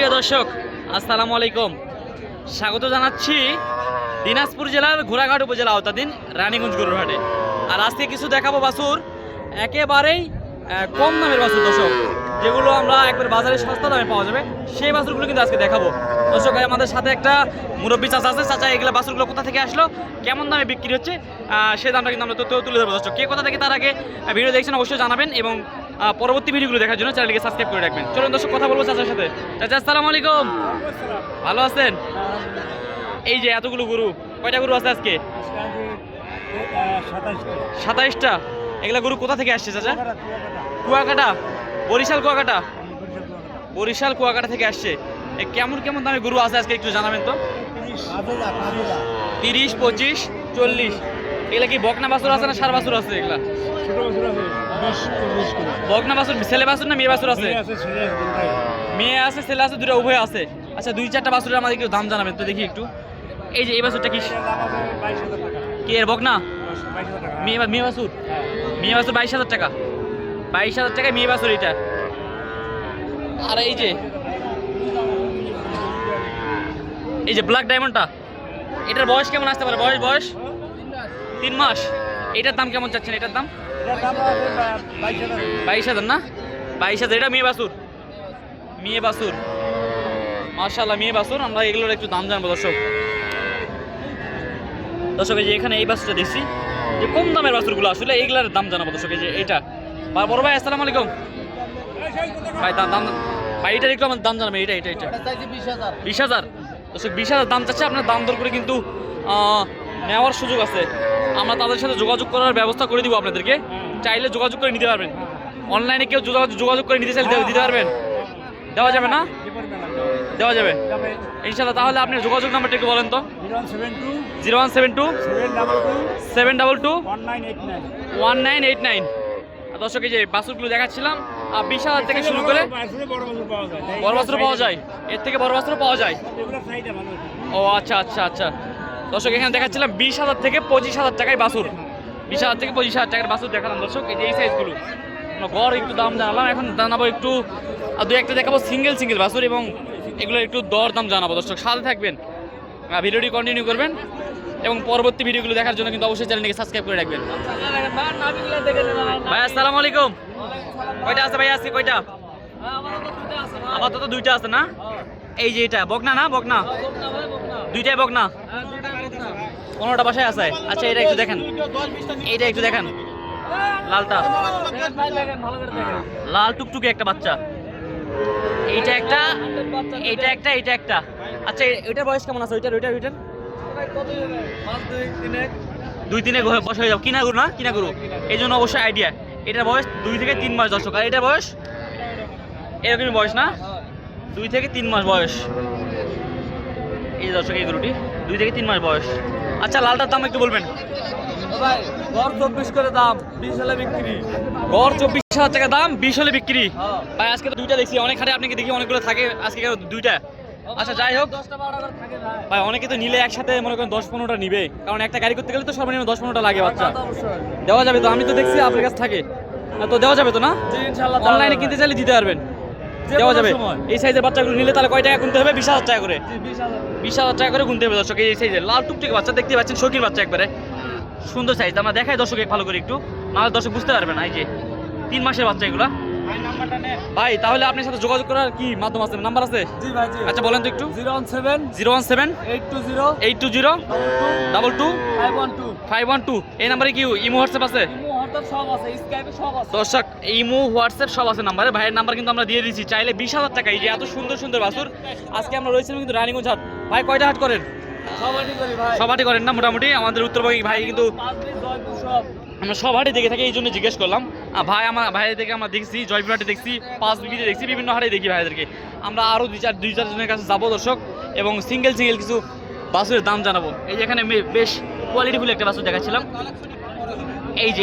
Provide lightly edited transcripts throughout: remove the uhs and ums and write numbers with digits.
সুপ্রিয় দর্শক, আসসালামু আলাইকুম। স্বাগত জানাচ্ছি দিনাজপুর জেলার ঘোড়াঘাট উপজেলা আওতাধীন রানীগঞ্জ গরুর হাটে। আর আজকে কিছু দেখাবো বাছুর, একেবারেই কম দামের বাছুর দর্শক, যেগুলো আমরা একবার বাজারে সস্তা দামে পাওয়া যাবে, সেই বাছুরগুলো কিন্তু আজকে দেখাবো দর্শক। আমাদের সাথে একটা মুরব্বী চাচা আছে। চাচা, এগুলো বাছুরগুলো কোথা থেকে আসলো, কেমন দামে বিক্রি হচ্ছে, সেই দামটা কিন্তু আমরা তুলে ধরবো দর্শক। কে কোথা থেকে, তার আগে ভিডিও দেখছেন অবশ্যই জানাবেন এবং পরবর্তী ভিডিওগুলো দেখার জন্য চ্যানেলকে সাবস্ক্রাইব করে রাখবেন। চলুন দর্শক, কথা বলবো চাচার সাথে। চাচা, আসসালামু আলাইকুম। ভালো আছেন? এই যে এতগুলো গরু, কয়টা গরু আছে আজকে? 27টা। এগুলা গরু কোথা থেকে আসছে চাচা? কুয়াকাটা, বরিশাল কুয়াকাটা। বরিশাল কুয়াকাটা থেকে আসছে। কেমন কেমন দামে গরু আছে আজকে একটু জানাবেন তো। 30, 25, 40। এগুলা কি বকনা বাছুর আছে না ষাঁড় বাছুর আছে? এগুলা বকনা বাছুর, ছেলে বাছুর না মেয়ে বাছুর আছে? মেয়ে আছে, ছেলে আছে, দুটো উভয় আছে। আচ্ছা, 2-4টা বাছুরের আমাদের একটু দাম জানাবেন তো দেখি একটু। এই যে এই বাছুরটা কি কি এর বকনা? মেয়ে বাছুর। মেয়ে বাছুর 22,000 টাকা। 22,000 টাকায় মেয়ে বাছুর এটা। আর এই যে ব্ল্যাক ডায়মন্ডটা, এটার বয়স কেমন আসতে পারে? বয়স 3 মাস। এটার দাম কেমন চাচ্ছেন? এটার দাম 22,000 না? 22,000। এটা মেয়ে বাছুর। মাশাআল্লাহ, মেয়ে বাছুর। আমরা এগুলোর একটু দাম জানবো দর্শক। এই যে এখানে এই বাছুরটা দেখছি, যে কম দামের বাছুরগুলো আসলে এইগুলোর দাম জানাবো দর্শক। এই যে এইটা, বড় ভাই আসসালামু আলাইকুম ভাই। দাম ভাই, এটার একটু আমার দাম জানাবেন। এটা 20,000 দর্শক। 20,000 দাম চাচ্ছে। আপনার দাম দর করে কিন্তু নেওয়ার সুযোগ আছে। আমরা তাদের সাথে যোগাযোগ করার ব্যবস্থা করে দিব আপনাদেরকে। চাইলে যোগাযোগ করে নিতে পারবেন। অনলাইনে কেউ যোগাযোগ করে নিতে চাইলে দিতে পারবেন? দেওয়া যাবে না? দেওয়া যাবে ইনশাল্লাহ। তাহলে আপনি যোগাযোগ নাম্বারটা একটু বলেন তো। 0172 722 1989। দর্শক, এই যে বাছুরগুলো দেখাচ্ছিলাম, 20,000 থেকে শুরু করে বড় বাছুর পাওয়া যায়, এর থেকে বড় বাছুর পাওয়া যায়। ও আচ্ছা। দর্শক, এখানে দেখাচ্ছিলাম 20,000 থেকে 25,000 টাকায় বাছুর। 20,000 থেকে 25,000 টাকার বাছুর দেখালাম দর্শক। এই যে এই সাইজগুলো গড় একটু দাম জানালাম। এখন জানাবো একটু 2-1টা দেখাবো সিঙ্গেল বাছুর, এবং এগুলোর একটু দর দাম জানাবো দর্শক। সাথে থাকবেন, ভিডিওটি কন্টিনিউ করবেন এবং পরবর্তী ভিডিওগুলো দেখার জন্য কিন্তু অবশ্যই চ্যানেলটিকে সাবস্ক্রাইব করে রাখবেন। ভাই আসসালামু আলাইকুম। কয়টা আছে ভাই আজকে? কয়টা? আপাতত 2টা আছে না? এই যে এটা বকনা না? বকনা 2টাই বকনা। 15টা বাসায় আছে। আচ্ছা, এটা একটু দেখেন, এইটা একটু দেখেন, লালটা লাল টুকটুকে একটা বাচ্চা। এইটা একটা, এইটা একটা। আচ্ছা, এটার বয়স কেমন আছে? ওইটার 2-3 বয়স হয়ে যাবে। কিনা গরু, এই জন্য অবশ্যই আইডিয়া। এটার বয়স 2 থেকে 3 মাস দর্শক। আর এটার বয়স এরকমই বয়স না? 2 থেকে 3 মাস বয়স। এই দর্শক, এই গরুটি 2 থেকে 3 মাস বয়স। আচ্ছা, লালটার দাম একটু বলবেন? গড় 24 করে দাম, 20 হলে বিক্রি। গড় 24,000 টাকা দাম, 20 হলে বিক্রি। ভাই আজকে তো 2টা দেখছি, অনেক হাটে আপনাকে দেখি অনেকগুলো থাকে, আজকে কেন 2টা? আচ্ছা, যাই হোক ভাই, অনেকে তো নিলে একসাথে মনে করেন 10-15টা নিবে, কারণ একটা গাড়ি করতে গেলে তো সর্বনিম্ন 10-15টা লাগে বাচ্চা। দেওয়া যাবে তো? আমি তো দেখছি আপনার কাছে থাকে, তো দেওয়া যাবে তো না? অনলাইনে কিনতে চাইলে দিতে পারবেন, দেওয়া যাবে। এই সাইজের বাচ্চাগুলো নিলে তাহলে কয় টাকা গুনতে হবে? 20,000 টাকা করে। 20,000 টাকা করে গুনতে হবে দর্শক। এই সাইজের লাল টুকটুকে বাচ্চা দেখতে পাচ্ছেন, শৌখিন বাচ্চা, একবারে সুন্দর সাইজ। আমরা দেখাই দর্শক ভালো করে একটু, নাহলে দর্শক বুঝতে পারবে না। এই যে 3 মাসের বাচ্চা এগুলা। ভাই, তাহলে আপনার সাথে যোগাযোগ করার কি মাধ্যম আছে? নাম্বার আছে? আচ্ছা, বলেন তো একটু। 017 820 22 512। এই নাম্বারে কি ইমো হোয়াটসঅ্যাপ আছে? দর্শক, ইমো হোয়াটসঅ্যাপ সব আছে নাম্বারে। ভাইয়ের নাম্বার কিন্তু আমরা দিয়ে দিচ্ছি। চাইলে 20,000 টাকা, এই যে এত সুন্দর বাছুর। আজকে আমরা রয়েছিলাম কিন্তু রানীগঞ্জ হাট। ভাই, কয়টা হাট করেন? সবারই করেন না মোটামুটি? আমাদের উত্তরবঙ্গে ভাই কিন্তু আমরা সব হাটে দেখে থাকি, এই জন্য জিজ্ঞেস করলাম। ভাইদের থেকে আমরা দেখছি, জয়পুর হাটে দেখছি, 5 বিবিতে দেখছি, বিভিন্ন হাটে দেখি ভাইদেরকে। আমরা আরও 2-4 জনের কাছে যাবো দর্শক, এবং সিঙ্গেল কিছু বাছুরের দাম জানাবো। এই যে এখানে বেশ কোয়ালিটিফুল একটা বাছুর দেখাচ্ছিলাম। এই যে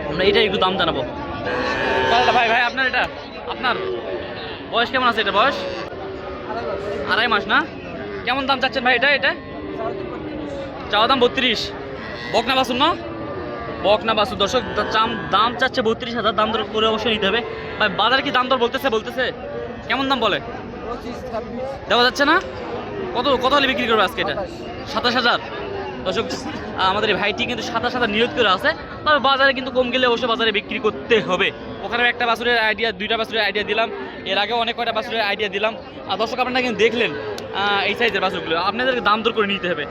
আমরা এইটা একটু দাম জানাবো। ভাই আপনার আপনার বয়স কেমন আছে? এটা বয়স 2.5 মাস না? কেমন দাম চাচ্ছেন ভাই? এটা চাওয়া দাম 32। বকনা বাছুর না? বকনা বাছুর দর্শক, দাম চাচ্ছে 32,000। দাম দর করে অবশ্যই নিতে হবে। ভাই বাজারে কি দাম দর বলতেছে কেমন দাম বলে? 25-26 দেওয়া যাচ্ছে না? কত হলে বিক্রি করবে আজকে এটা? 27,000। দর্শক আমাদের এই ভাইটি কিন্তু 27,000 নিয়ত করে আছে, তবে বাজারে কিন্তু কম গেলে অবশ্যই বাজারে বিক্রি করতে হবে। ওখানে একটা বাছুরের আইডিয়া, দুইটা বাছুরের আইডিয়া দিলাম, এর আগে অনেক কয়টা বাছুরের আইডিয়া দিলাম। আর দর্শক আপনারা কিন্তু দেখলেন এই সাইজের বাছুরগুলো, আপনাদেরকে দাম দর করে নিতে হবে।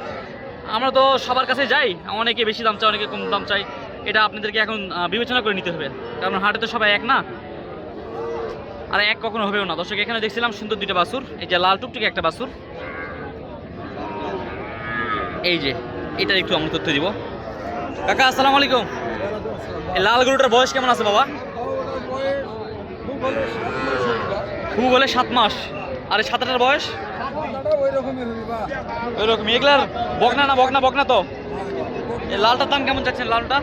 আমরা তো সবার কাছে যাই, অনেকে বেশি দাম চাই, অনেকে কম দাম চাই, এটা আপনাদেরকে এখন বিবেচনা করে নিতে হবে, কারণ হাটে তো সবাই এক না, আর এক কখনো হবেও না। দর্শক এখানে দেখছিলাম সুন্দর দুইটা বাছুর, এই যে লাল টুকটুকে একটা বাছুর, এই যে এটার একটু আমি তথ্য দিব। কাকা আসসালামু আলাইকুম। এই লাল গরুটার বয়স কেমন আছে বাবা? খুব বলে 7 মাস, আর এই 7টার বয়স ওই রকমই। এগুলার বকনা না? বকনা তো। এই লালটার দাম কেমন চাচ্ছেন? লালটা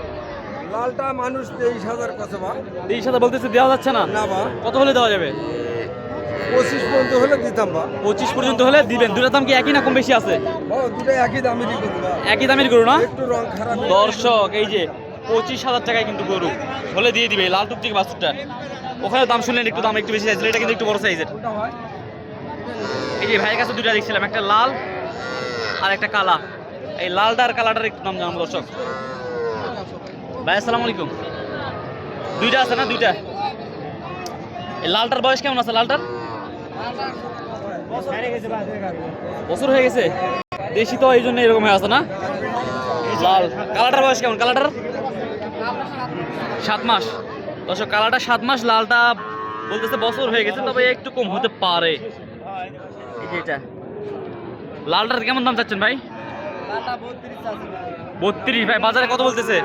মানুষ 23,000 কত বা? 23,000 বলতেছে, দেওয়া যাচ্ছে না? না বা, কত হলে দেওয়া যাবে? 25 পর্যন্ত হলে দিতাম বা। 25 পর্যন্ত হলে দিবেন। দুটার দাম কি একই না কম বেশি আছে? দুটাই একই দামেরই করু না, একই দামের গরু না? একটু রং খারাপ। দর্শক এই যে 25,000 টাকায় কিন্তু গরু হলে দিয়ে দিবে এই লাল টুকটুকি বাছুরটা। ওখানে দাম শুনলেন একটু দাম একটু বেশি চাইছিল, এটা কিন্তু একটু বড় সাইজের। এই যে ভাইয়ের কাছে দুটা দেখছিলাম, একটা লাল আর একটা কালা। এই লালটা আর কালাটার একটু দাম জানাবো দর্শক। ভাই আসসালামু আলাইকুম। দুইটা আছে না? দুইটা। এই লালটার বয়স কেমন আছে? লালটার বছর হয়ে গেছে, দেশি তো এই জন্য এরকম হয়ে আছে না? লাল। কালাটার বয়স কেমন? কালাটার 7 মাস। দর্শক কালাটা 7 মাস, লালটা বলতেছে বছর হয়ে গেছে, তবে একটু কম হতে পারে। এই যে এটা লালটার কেমন দাম চাচ্ছেন ভাই? 32 ভাই। বাজারে কত বলতেছে?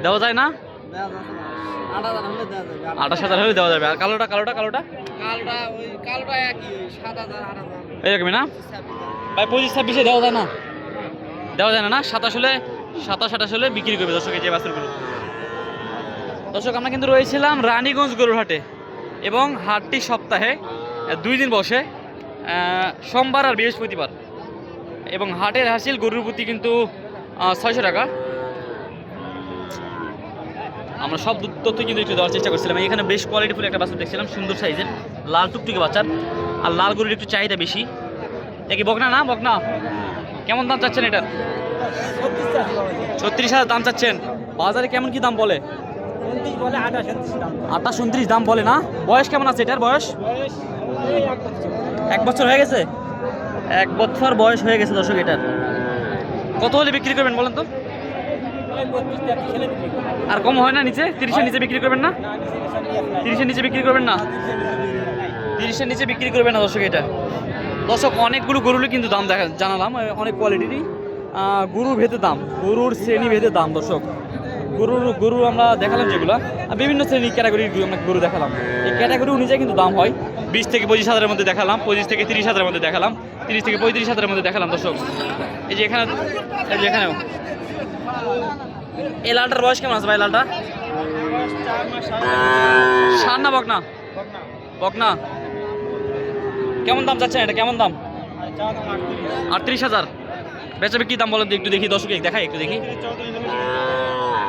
দেওয়া যায় না? 28,000 হলে দেওয়া যাবে। আর কালোটা এরকমই না ভাই? 25-26 দেওয়া যায় না? দেওয়া যায় না? 27 হলে বিক্রি করবে দর্শক এই যে বাছুরগুলো। দর্শক আমরা কিন্তু রয়েছিলাম রানীগঞ্জ গরুর হাটে, এবং হাটটি সপ্তাহে 2 দিন বসে, সোমবার আর বৃহস্পতিবার, এবং হাটের হাসিল গরুর প্রতি কিন্তু 600 টাকা। আমরা সব তথ্য কিন্তু একটু দেওয়ার চেষ্টা করছিলাম। এখানে বেশ কোয়ালিটিফুল একটা বাছুর দেখছিলাম, সুন্দর সাইজের লাল টুকটুকে বাচ্চার, আর লাল গরুর একটু চাহিদা বেশি। দেখি বকনা না? বকনা কেমন দাম চাচ্ছেন এটার? 36,000 দাম চাচ্ছেন। বাজারে কেমন কি দাম বলে? 28-29 দাম বলে না? বয়স কেমন আছে এটার? বয়স 1 বছর হয়ে গেছে। 1 বছর বয়স হয়ে গেছে দর্শক এটার। কত হলে বিক্রি করবেন বলেন তো? আর কম হয় না নিচে? 30-এর নিচে বিক্রি করবেন না? 30-এর নিচে বিক্রি করবেন না? 30-এর নিচে বিক্রি করবেন না দর্শক এটা। দর্শক অনেকগুলো গরুরই কিন্তু দাম জানালাম, অনেক কোয়ালিটিরই গরুর ভেদে দাম, গরুর শ্রেণী ভেদে দাম। দর্শক গরু আমরা দেখালাম যেগুলো, আর বিভিন্ন শ্রেণীর ক্যাটাগরির আমরা গরু দেখালাম। এই ক্যাটাগরি অনুযায়ী কিন্তু দাম হয়। 20 থেকে 25,000-এর মধ্যে দেখালাম, 25 থেকে 30,000-এর মধ্যে দেখালাম, 30 থেকে 35,000-এর মধ্যে দেখালাম দর্শক। এই যে এখানেও এই লালটার বয়স কেমন আছে ভাই? লালটা 4 না বকনা? বকনা। কেমন দাম চাচ্ছেন এটা? কেমন দাম? 38,000। বেচা বিক্রি দাম বলেন তো একটু দেখি, দর্শক দেখাই একটু দেখি।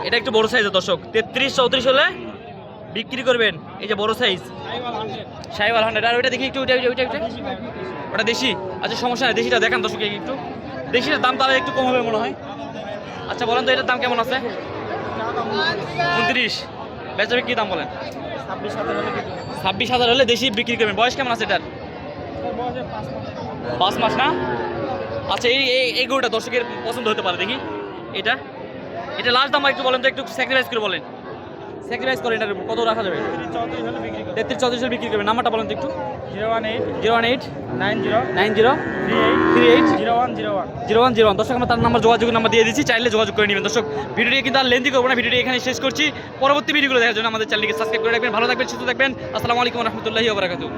এটা একটু বড় সাইজের দর্শক, 33-34 হলে বিক্রি করবেন। এই যে বড় সাইজ শাহিওয়াল 100। আর ওইটা দেখি একটু, ওটা দেশি। আচ্ছা সমস্যা নেই, দেশিটা দেখান দর্শক একটু। দেশিটার দাম তাহলে একটু কম হবে মনে হয়। আচ্ছা বলেন তো এটার দাম কেমন আছে? 29। বেচা বিক্রি দাম বলেন? 26,000 হলে দেশি বিক্রি করবেন। বয়স কেমন আছে এটার? 5 মাস না? আচ্ছা এই গরুটা দর্শকের পছন্দ হতে পারে, দেখি এটা লাস্ট দাম একটু বলেন তো, একটু স্যাক্রিফাইস করে বলেন। স্যাক্রিফাইস করেন, এটার কত রাখা যাবে? 33-34 বিক্রি করবেন। নাম্বারটা বলেন তো একটু। 018-90-38-0101। দর্শক আমরা তার নাম্বার, যোগাযোগের নাম্বার দিয়ে দিচ্ছি, চাইলে যোগাযোগ করে নেবেন। দর্শক ভিডিওটি কিন্তু আর লেন্দি করবো না, ভিডিওটি এখানে শেষ করছি। পরবর্তী ভিডিওগুলো দেখার জন্য আমাদের চ্যানেলকে সাবস্ক্রাইব করে রাখবেন। ভালো থাকবেন, সুস্থ থাকবেন। আসসালামু আলাইকুম রহমতুল্লাহি ওয়া বারাকাতুহু।